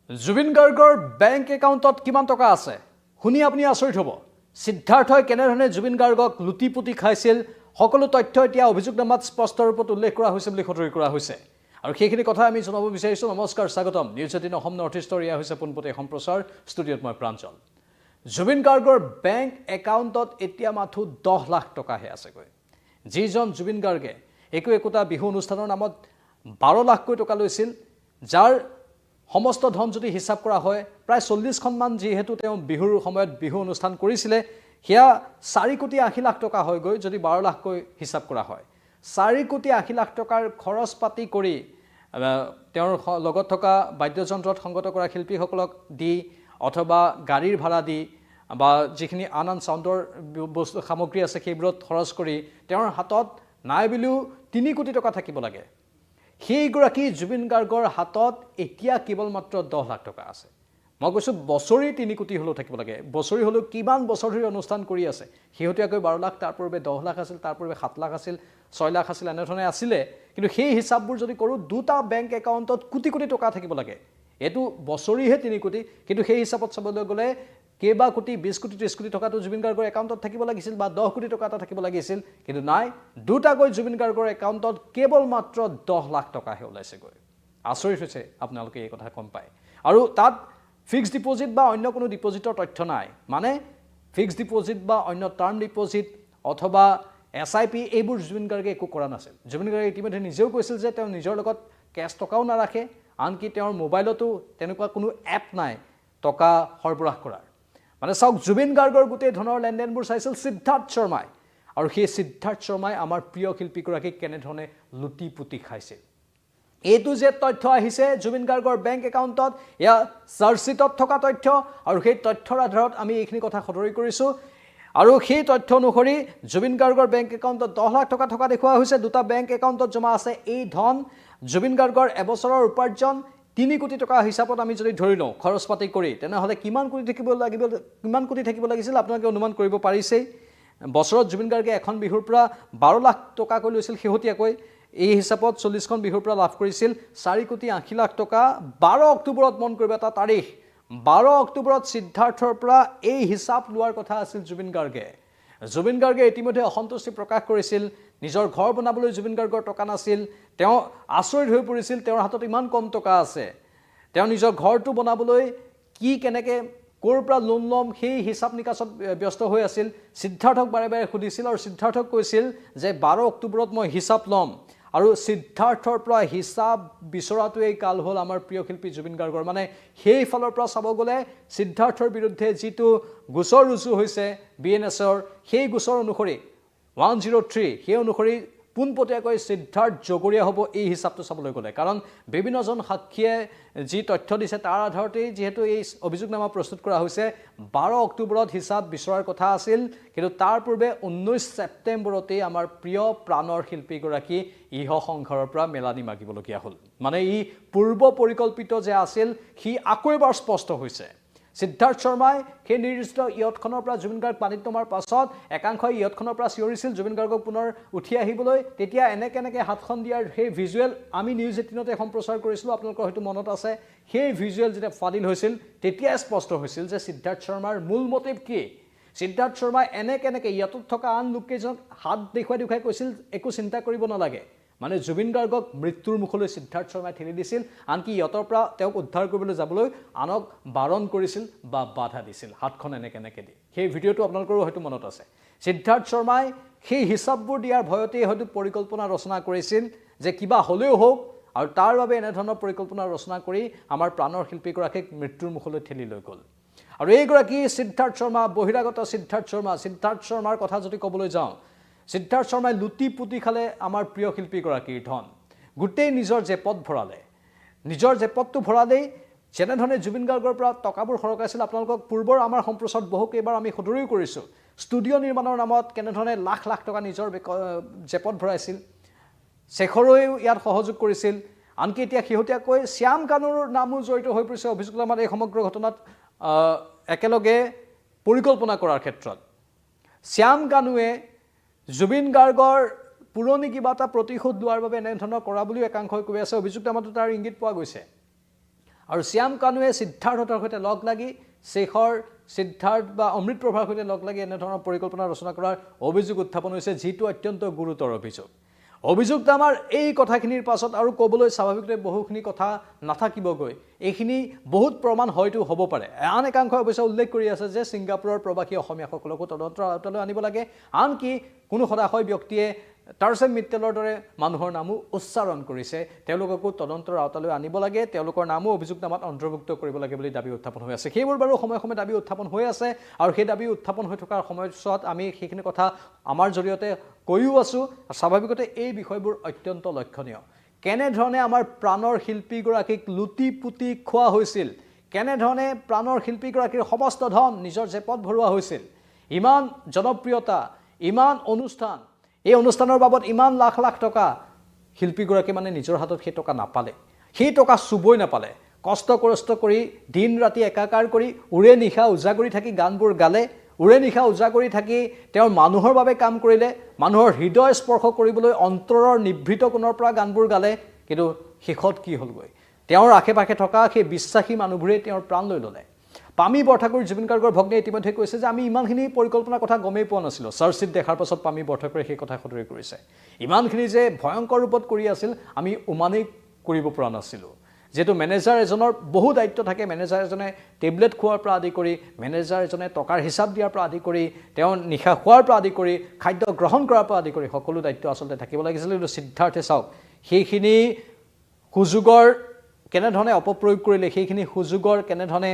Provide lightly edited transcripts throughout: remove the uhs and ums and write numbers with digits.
জুবিন গাৰ্গৰ বেংক একাউণ্টত কিমান টকা আছে শুনি আপুনি আচৰিত হ'ব সিদ্ধাৰ্থই কেনেধৰণে জুবিন গাৰ্গক লুটিপুটি খাইছিল সকলো তথ্য এতিয়া অভিযোগনামাত স্পষ্ট ৰূপত উল্লেখ কৰা হৈছে বুলি সতৰি কৰা হৈছে আৰু সেইখিনি কথা আমি জনাব বিচাৰিছো নমস্কাৰ স্বাগতম নিউজ 18 অসম নৰ্থ ইষ্টৰ ইয়া হৈছে পোনপটীয়া সম্প্ৰচাৰ ষ্টুডিঅ'ত মই প্ৰাঞ্জল জুবিন গাৰ্গৰ বেংক একাউণ্টত এতিয়া মাথো 10 লাখ টকাহে আছেগৈ যিজন জুবিন গাৰ্গে একোটা বিহু অনুষ্ঠানৰ নামত 12 লাখকৈ টকা লৈছিল যাৰ সমস্ত ধন যদি হিসাব কৰা হয় প্ৰায় 40 খন মান যেহেতু তেওঁ বিহুৰ সময়ত বিহু অনুষ্ঠান কৰিছিল হিয়া 4 কোটি 80 লাখ টকা হৈ গৈ যদি 12 লাখকৈ হিসাব কৰা হয় 4 কোটি 80 লাখ টকাৰ খৰচ পাতি কৰি তেওঁৰ লগত থকা বাদ্যযন্ত্ৰত সংগত কৰা শিল্পীসকলক দি অথবা গাড়ীৰ ভাড়া দি বা যিখিনি আনন সাউণ্ডৰ বস্তু সামগ্ৰী আছে সেইবোৰত খৰচ কৰি তেওঁৰ হাতত নাই বুলিও 3 কোটি টকা থাকিব লাগে সেইগৰাকী জুবিন গাৰ্গৰ হাতত এতিয়া কেৱল মাত্ৰ 10 লাখ টকা আছে মই কৈছো বছৰি 3 কোটি হলো থাকিব লাগে বছৰি হলো কিমান বছৰ ধৰি অনুষ্ঠান কৰি আছে হিহতিয়াকৈ 12 লাখ তাৰ পূৰ্বে 10 লাখ আছিল তাৰ পূৰ্বে 7 লাখ আছিল 6 লাখ আছিল এনেধৰণে আছিল কিন্তু সেই হিচাপবোৰ যদি কৰো দুটা বেংক একাউণ্টত কোটি কোটি টকা থাকিব লাগে এটো বছৰিহে 3 কোটি কিন্তু সেই হিচাপত চাবলৈ গলে কেবা কোটি 20 কোটি 30 কোটি টকাটো জুবিন গাৰ্গৰ একাউণ্টত থাকিব লাগিছিল বা 10 কোটি টকা থাকিব লাগিছিল কিন্তু নাই দুটাকৈ জুবিন গাৰ্গৰ একাউণ্টত কেৱল মাত্ৰ 10 লাখ টকাহে ওলাইছে গৈ আচৰিত হৈছে আপোনালোকে এই কথা কম পায় আৰু তাত ফিক্সড ডিপোজিট বা অন্য কোনো ডিপোজিটৰ তথ্য নাই মানে ফিক্সড ডিপোজিট বা অন্য টাৰ্ম ডিপোজিট অথবা এসআইপি এইবোৰ জুবিন গাৰ্গে একো কৰা নাছিল জুবিন গাৰ্গে ইতিমধ্যে নিজেও কৈছিল যে তেওঁ নিজৰ লগত কেছ টকাও নাৰাখে আনকি তেওঁৰ মোবাইলতো তেনেকুৱা কোনো এপ নাই টকা সৰবৰাহ কৰাৰ মানে চাওক জুবিন গাৰ্গৰ গোটেই ধনৰ লেনদেনবোৰ চাইছিল সিদ্ধাৰ্থ শৰ্মাই আৰু সেই সিদ্ধাৰ্থ শৰ্মাই আমাৰ প্ৰিয় শিল্পীগৰাকীক কেনেধৰণে লুটিপুটি খাইছিল এইটো যে তথ্য আহিছে জুবিন গাৰ্গৰ বেংক একাউণ্টত ইয়া চাৰ্জশিটত থকা তথ্য আৰু সেই তথ্যৰ আধাৰত আমি এইখিনি কথা সদৰি কৰিছো আৰু সেই তথ্য অনুসৰি জুবিন গাৰ্গৰ বেংক একাউণ্টত 10 লাখ টকা থকা দেখুওৱা হৈছে দুটা বেংক একাউণ্টত জমা আছে এই ধন জুবিন গাৰ্গৰ এবছৰৰ উপাৰ্জন 3 কোটি টকা হিচাপত আমি যদি ধৰি লওঁ খৰচ পাতি কৰি তেনেহলে কিমান কোটি থাকিব লাগিছিল আপোনালোকে অনুমান কৰিব পাৰিছে বছৰত জুবিন গাৰ্গে এখন বিহুৰ পৰা 12 লাখ টকা কৈ লৈছিল শেহতীয়াকৈ এই হিচাপত 40 খন বিহুৰ পৰা লাভ কৰিছিল 4 কোটি 80 লাখ টকা 12 অক্টোবৰত মন কৰিব এটা তাৰিখ 12 অক্টোবৰত সিদ্ধাৰ্থৰ পৰা এই হিচাপ লোৱাৰ কথা আছিল জুবিন গাৰ্গে ইতিমধ্যে অসন্তুষ্টি প্ৰকাশ কৰিছিল নিজৰ ঘৰ বনাবলৈ জুবিন গাৰ্গৰ টকা নাছিল তেওঁ আচৰিত হৈ পৰিছিল তেওঁৰ হাতত ইমান কম টকা আছে তেওঁ নিজৰ ঘৰটো বনাবলৈ কি কেনেকে কোৰ পৰা লোন লম সেই হিচাপ নিকাছত ব্যস্ত হৈ আছিল সিদ্ধাৰ্থক বাৰে বাৰে খুদিছিল আৰু সিদ্ধাৰ্থক কৈছিল যে 12 অক্টোবৰত মই হিচাপ লম আৰু সিদ্ধাৰ্থৰ পৰা হিচাপ বিচৰাটোই কাল হল আমাৰ প্ৰিয় শিল্পী জুবিন গাৰ্গৰ মানে সেই ফলৰ পৰা চাব গলে সিদ্ধাৰ্থৰ বিৰুদ্ধে যিটো গোচৰ ৰুজু হৈছে বিএনএছৰ সেই গোচৰ অনুসৰি 103 সেই অনুসৰি পুনপটীয়াকৈ সিদ্ধাৰ্থ জগৰীয়া হ'ব এই হিচাপটো চাবলৈ গলে কাৰণ বিভিন্নজন সাক্ষীয়ে যি তথ্য দিছে তাৰ আধাৰতে যেহেতু এই অভিযোগনামা প্ৰস্তুত কৰা হৈছে 12 অক্টোবৰত হিচাপ বিচৰাৰ কথা আছিল কিন্তু তাৰ পূৰ্বে 19 ছেপ্টেম্বৰতে আমাৰ প্ৰিয় প্ৰাণৰ শিল্পীগৰাকী ইহ সংঘৰৰ পৰা মেলানি মাগিবলগীয়া হ'ল মানে ই পূৰ্ব পৰিকল্পিত যে আছিল সি আকৌ এবাৰ স্পষ্ট হৈছে সিদ্ধাৰ্থ শৰ্মাই সেই নিৰ্দিষ্ট ইয়তখনৰ পৰা জুবিন গাৰ্গ পানীত নমাৰ পাছত একাংশই ইয়তখনৰ পৰা চিঞৰিছিল জুবিন গাৰ্গক পুনৰ উঠি আহিবলৈ তেতিয়া এনেকে হাতখন দিয়াৰ সেই ভিজুৱেল আমি নিউজ 18তে সম্প্ৰচাৰ কৰিছিলোঁ আপোনালোকৰ হয়তো মনত আছে সেই ভিজুৱেল যেতিয়া ফাদিল হৈছিল তেতিয়া স্পষ্ট হৈছিল যে সিদ্ধাৰ্থ শৰ্মাৰ মূল মোটিভ কি সিদ্ধাৰ্থ শৰ্মাই এনেকে ইয়তত থকা আন লোককেইজনক হাত দেখুৱাই কৈছিল একো চিন্তা কৰিব নালাগে মানে জুবিন গাৰ্গক মৃত্যুৰ মুখলৈ সিদ্ধাৰ্থ শৰ্মাই ঠেলি দিছিল আনকি ইয়তৰ পৰা তেওঁক উদ্ধাৰ কৰিবলৈ যাবলৈ আনক বাৰণ কৰিছিল বা বাধা দিছিল হাতখন এনেকে দি সেই ভিডিঅ'টো আপোনালোকৰো হয়তো মনত আছে সিদ্ধাৰ্থ শৰ্মাই সেই হিচাপবোৰ দিয়াৰ ভয়তে হয়তো পৰিকল্পনা ৰচনা কৰিছিল যে কিবা হলেও হোক আৰু তাৰ বাবে এনেধৰণৰ পৰিকল্পনা ৰচনা কৰি আমাৰ প্ৰাণৰ শিল্পীগৰাকীক মৃত্যুৰ মুখলৈ ঠেলি লৈ গ'ল আৰু এইগৰাকী সিদ্ধাৰ্থ শৰ্মা বহিৰাগত সিদ্ধাৰ্থ শৰ্মাৰ কথা যদি ক'বলৈ যাওঁ সিদ্ধাৰ্থ শৰ্মাই লুটিপুটি খালে আমাৰ প্ৰিয় শিল্পীগৰাকীৰ ধন গোটেই নিজৰ জেপতটো ভৰালেই যেনেধৰণে জুবিন গাৰ্গৰ পৰা টকাবোৰ সৰকাইছিল আপোনালোকক পূৰ্বৰ আমাৰ সম্প্ৰচাৰত বহুকেইবাৰ আমি সদৰিও কৰিছোঁ ষ্টুডিঅ' নিৰ্মাণৰ নামত কেনেধৰণে লাখ লাখ টকা নিজৰ জেপত ভৰাইছিল শেখৰেও ইয়াত সহযোগ কৰিছিল আনকি এতিয়া শেহতীয়াকৈ শ্যাম কানুৰ নামো জড়িত হৈ পৰিছে অভিযোগনামাত এই সমগ্ৰ ঘটনাত একেলগে পৰিকল্পনা কৰাৰ ক্ষেত্ৰত শ্যাম কানুৱে জুবিন গাৰ্গৰ পুৰণি কিবা এটা প্ৰতিশোধ লোৱাৰ বাবে এনেধৰণৰ কৰা বুলিও একাংশই কৈ আছে অভিযোগনামাটো তাৰ ইংগিত পোৱা গৈছে আৰু শ্যাম কানুৱে সিদ্ধাৰ্থৰ সৈতে লগ লাগি শেখৰ সিদ্ধাৰ্থ বা অমৃত প্ৰভাৰ সৈতে লগ লাগি এনেধৰণৰ পৰিকল্পনা ৰচনা কৰাৰ অভিযোগ উত্থাপন হৈছে, যিটো অত্যন্ত গুৰুতৰ অভিযোগ। অভিযুক্ত আমাৰ এই কথাখিনিৰ পাছত আৰু ক'বলৈ স্বাভাৱিকতে বহুখিনি কথা নাথাকিবগৈ। এইখিনি বহুত প্ৰমাণ হয়তো হ'ব পাৰে। আন একাংশই অৱশ্যে উল্লেখ কৰি আছে যে ছিংগাপুৰৰ প্ৰবাসী অসমীয়াসকলকো তদন্তৰ আওতালৈ আনিব লাগে, আনকি কোনো সদাশয় ব্যক্তিয়ে টাৰ্চেম মিত্তেলৰ দৰে মানুহৰ নামো উচ্চাৰণ কৰিছে, তেওঁলোককো তদন্তৰ আওতালৈ আনিব লাগে, তেওঁলোকৰ নামো অভিযোগনামাত অন্তৰ্ভুক্ত কৰিব লাগে বুলি দাবী উত্থাপন হৈ আছে। সেইবোৰ বাৰু সময়ে সময়ে দাবী উত্থাপন হৈ আছে, আৰু সেই দাবী উত্থাপন হৈ থকাৰ সময়ছোৱাত আমি সেইখিনি কথা আমাৰ জৰিয়তে কৈও আছোঁ। স্বাভাৱিকতে এই বিষয়বোৰ অত্যন্ত লক্ষণীয়। কেনেধৰণে আমাৰ প্ৰাণৰ শিল্পীগৰাকীক লুটি পুতি খোৱা হৈছিল, কেনেধৰণে প্ৰাণৰ শিল্পীগৰাকীৰ সমস্ত ধন নিজৰ জেপত ভৰোৱা হৈছিল, ইমান জনপ্ৰিয়তা, ইমান অনুষ্ঠান, এই অনুষ্ঠানৰ বাবদ ইমান লাখ লাখ টকা, শিল্পীগৰাকী মানে নিজৰ হাতত সেই টকা নাপালে, সেই টকা চুবই নাপালে। কষ্ট কৰি দিন ৰাতি একাকাৰ কৰি উৰে নিশা উজাগৰি থাকি গানবোৰ গালে, উৰে নিশা উজাগৰি থাকি তেওঁৰ মানুহৰ বাবে কাম কৰিলে, মানুহৰ হৃদয় স্পৰ্শ কৰিবলৈ অন্তৰৰ নিভৃত কোণৰ পৰা গানবোৰ গালে, কিন্তু শেষত কি হ'লগৈ? তেওঁৰ আশে পাশে থকা সেই বিশ্বাসী মানুহবোৰে তেওঁৰ প্ৰাণ লৈ ল'লে। পামী বৰঠাকুৰ জুবিন গাৰ্গৰ ভগ্নীয়ে ইতিমধ্যে কৈছে যে আমি ইমানখিনি পৰিকল্পনাৰ কথা গমেই পোৱা নাছিলোঁ। চাৰ্জশ্বীট দেখাৰ পাছত পামী বৰঠাকুৰে সেই কথা সদৰি কৰিছে। ইমানখিনি যে ভয়ংকৰ ৰূপত কৰি আছিল আমি উমানেই কৰিব পৰা নাছিলোঁ। যিহেতু মেনেজাৰ এজনৰ বহু দায়িত্ব থাকে, মেনেজাৰ এজনে টেবলেট খোৱাৰ পৰা আদি কৰি, মেনেজাৰ এজনে টকাৰ হিচাপ দিয়াৰ পৰা আদি কৰি, তেওঁ নিশা খোৱাৰ পৰা আদি কৰি, খাদ্য গ্ৰহণ কৰাৰ পৰা আদি কৰি সকলো দায়িত্ব আচলতে থাকিব লাগিছিল। কিন্তু সিদ্ধাৰ্থে চাওক সেইখিনি সুযোগৰ কেনেধৰণে অপপ্ৰয়োগ কৰিলে, সেইখিনি সুযোগৰ কেনেধৰণে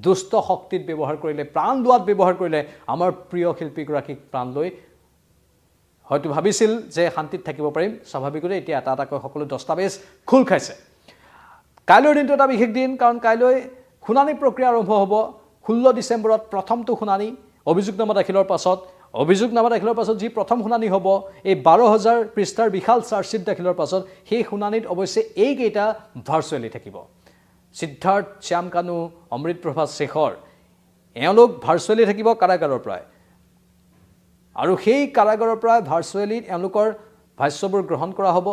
দুষ্ট শক্তিত ব্যৱহাৰ কৰিলে, প্ৰাণ লোৱাত ব্যৱহাৰ কৰিলে। আমাৰ প্ৰিয় শিল্পীগৰাকীক প্ৰাণ লৈ হয়তো ভাবিছিল যে শান্তিত থাকিব পাৰিম, স্বাভাৱিকতে এতিয়া এটা এটাকৈ সকলো দস্তাবেজ খোল খাইছে। কাইলৈৰ দিনটো এটা বিশেষ দিন, কাৰণ কাইলৈ শুনানি প্ৰক্ৰিয়া আৰম্ভ হ'ব। 16 ডিচেম্বৰত প্ৰথমটো শুনানি অভিযোগনামা দাখিলৰ পাছত। অভিযোগনামা দাখিলৰ পাছত যি প্ৰথম শুনানি হ'ব, এই 12,000 পৃষ্ঠাৰ বিশাল চাৰ্জশ্বীট দাখিলৰ পাছত, সেই শুনানিত অৱশ্যে এইকেইটা ভাৰ্চুৱেলি থাকিব। সিদ্ধাৰ্থ, শ্যাম কানু, অমৃত প্ৰভা, শেখৰ, এওঁলোক ভাৰ্চুৱেলি থাকিব কাৰাগাৰৰ পৰাই, আৰু সেই কাৰাগাৰৰ পৰা ভাৰ্চুৱেলি এওঁলোকৰ ভাষ্যবোৰ গ্ৰহণ কৰা হ'ব।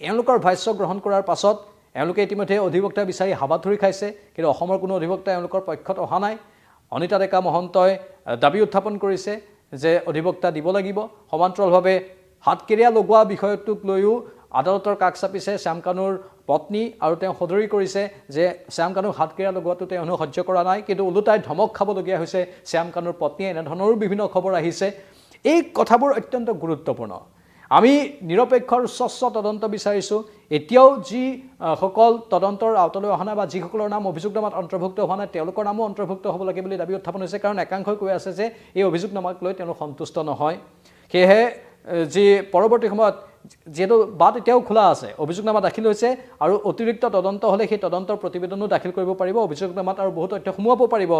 এওঁলোকৰ ভাষ্য গ্ৰহণ কৰাৰ পাছত এওঁলোকে ইতিমধ্যে অধিবক্তা বিচাৰি হাবাথুৰি খাইছে, কিন্তু অসমৰ কোনো অধিবক্তা এওঁলোকৰ পক্ষত অহা নাই। অনিতা ডেকা মহন্তই দাবী উত্থাপন কৰিছে যে অধিবক্তা দিব লাগিব। সমান্তৰালভাৱে হাতকেৰীয়া লগোৱা বিষয়টোক লৈও আদালতৰ কাষ চাপিছে শ্যাম কানুৰ পত্নী, আৰু তেওঁ সদৰি কৰিছে যে শ্যাম কানুক হাতকেৰীয়া লগোৱাটো তেওঁ সহ্য কৰা নাই, কিন্তু ওলোটাই ধমক খাবলগীয়া হৈছে শ্যাম কানুৰ পত্নীয়ে। এনেধৰণৰো বিভিন্ন খবৰ আহিছে। এই কথাবোৰ অত্যন্ত গুৰুত্বপূৰ্ণ। আমি নিৰপেক্ষ আৰু স্বচ্ছ তদন্ত বিচাৰিছোঁ। এতিয়াও যি সকল তদন্তৰ আওতালৈ অহা নাই বা যিসকলৰ নাম অভিযোগনামাত অন্তৰ্ভুক্ত হোৱা নাই, তেওঁলোকৰ নামো অন্তৰ্ভুক্ত হ'ব লাগে বুলি দাবী উত্থাপন হৈছে, কাৰণ একাংশই কৈ আছে যে এই অভিযোগনামাক লৈ তেওঁলোক সন্তুষ্ট নহয়। সেয়েহে যি পৰৱৰ্তী সময়ত যিহেতু বাট এতিয়াও খোলা আছে, অভিযোগনামা দাখিল হৈছে আৰু অতিৰিক্ত তদন্ত হ'লে সেই তদন্তৰ প্ৰতিবেদনো দাখিল কৰিব পাৰিব, অভিযোগনামাত আৰু বহু তথ্য সোমোৱাব পাৰিব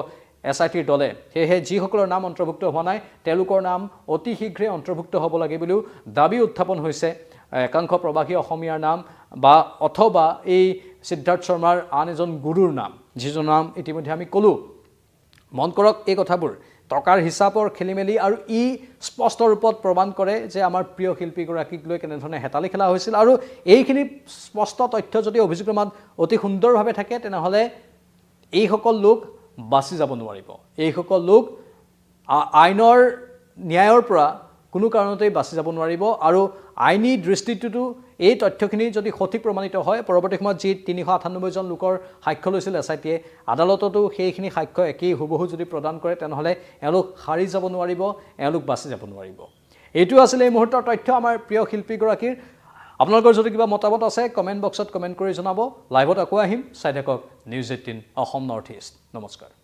SITৰ দলে। সেয়েহে যিসকলৰ নাম অন্তৰ্ভুক্ত হোৱা নাই তেওঁলোকৰ নাম অতি শীঘ্ৰে অন্তৰ্ভুক্ত হ'ব লাগে বুলিও দাবী উত্থাপন হৈছে। একাংশ প্ৰবাসী অসমীয়াৰ নাম বা অথবা এই সিদ্ধাৰ্থ শৰ্মাৰ আন এজন গুৰুৰ নাম, যিজনৰ নাম ইতিমধ্যে আমি ক'লোঁ। মন কৰক এই কথাবোৰ, টকাৰ হিচাপৰ খেলিমেলি, আৰু ই স্পষ্ট ৰূপত প্ৰমাণ কৰে যে আমাৰ প্ৰিয় শিল্পীগৰাকীক লৈ কেনেধৰণে হেতালি খেলা হৈছিল। আৰু এইখিনি স্পষ্ট তথ্য যদি অভিযোগনামাত অতি সুন্দৰভাৱে থাকে, তেনেহ'লে এইসকল লোক বাচি যাব নোৱাৰিব। এইসকল লোক আইনৰ ন্যায়ৰ পৰা কোনো কাৰণতেই বাচি যাব নোৱাৰিব। আৰু আইনী দৃষ্টিটোতো এই তথ্যখিনি যদি সঠিক প্ৰমাণিত হয়, পৰৱৰ্তী সময়ত যি 398 জন লোকৰ সাক্ষ্য লৈছিল SITয়ে, আদালততো সেইখিনি সাক্ষ্য একেই হুবহু যদি প্ৰদান কৰে, তেনেহ'লে এওঁলোক সাৰি যাব নোৱাৰিব, এওঁলোক বাচি যাব নোৱাৰিব। এইটো আছিলে এই মুহূৰ্তৰ তথ্য আমাৰ প্ৰিয় শিল্পীগৰাকীৰ। আপোনালোকৰ যদি কিবা মতামত আছে কমেণ্ট বক্সত কমেণ্ট কৰি জনাব। লাইভত আকৌ আহিম। চাই থাকক News 18 অসম নৰ্থ ইষ্ট। নমস্কাৰ।